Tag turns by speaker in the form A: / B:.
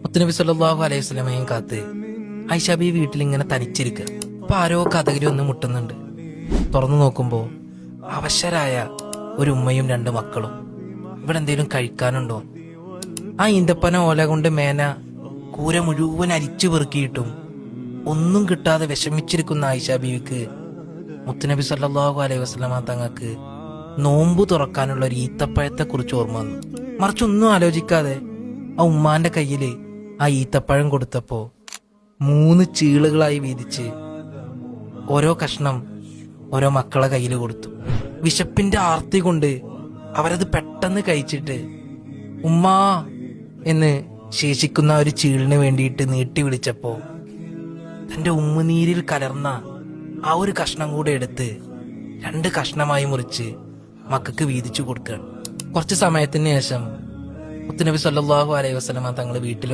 A: മുത്തുനബി സല്ലല്ലാഹു അലൈഹി വസല്ലമയും കാത്ത് ആയിഷ ബീവി വീട്ടിൽ ഇങ്ങനെ തനിച്ചിരിക്കുക. അപ്പൊ ആരോ കതകിരി ഒന്ന് മുട്ടുന്നുണ്ട്. തുറന്നു നോക്കുമ്പോ അവശരായ ഒരു ഉമ്മയും രണ്ട് മക്കളും. ഇവിടെ എന്തേലും കഴിക്കാനുണ്ടോ? ആ ഈന്തപ്പന ഓല കൊണ്ട് മേന കൂര മുഴുവൻ അരിച്ചു പെറുക്കിയിട്ടും ഒന്നും കിട്ടാതെ വിഷമിച്ചിരിക്കുന്ന ആയിഷ ബീവിക്ക് മുത്തുനബി സല്ലല്ലാഹു അലൈഹി വസല്ലമ തങ്ങൾക്ക് നോമ്പു തുറക്കാനുള്ള ഒരു ഈത്തപ്പഴത്തെ കുറിച്ച് ഓർമ്മ വന്നു. മറിച്ചൊന്നും ആലോചിക്കാതെ ആ ഉമ്മാന്റെ കയ്യില് ആ ഈത്തപ്പഴം കൊടുത്തപ്പോ 3 ചീളുകളായി വീതിച്ച് ഓരോ കഷ്ണം ഓരോ മക്കളെ കയ്യിൽ കൊടുത്തു. വിശപ്പിന്റെ ആർത്തി കൊണ്ട് അവരത് പെട്ടെന്ന് കഴിച്ചിട്ട് ഉമ്മാ എന്ന് ശേഷിക്കുന്ന ഒരു ചീളിന് വേണ്ടിയിട്ട് നീട്ടി വിളിച്ചപ്പോ തന്റെ ഉമ്മുനീരിൽ കലർന്ന ആ ഒരു കഷ്ണം കൂടെ എടുത്ത് 2 കഷ്ണമായി മുറിച്ച് മക്കൾക്ക് വീതിച്ചു കൊടുക്കുകയാണ്. കുറച്ച് സമയത്തിന് ശേഷം മുത്തുനബി സല്ലല്ലാഹു അലൈഹി വസല്ലമ തങ്ങൾ വീട്ടിൽ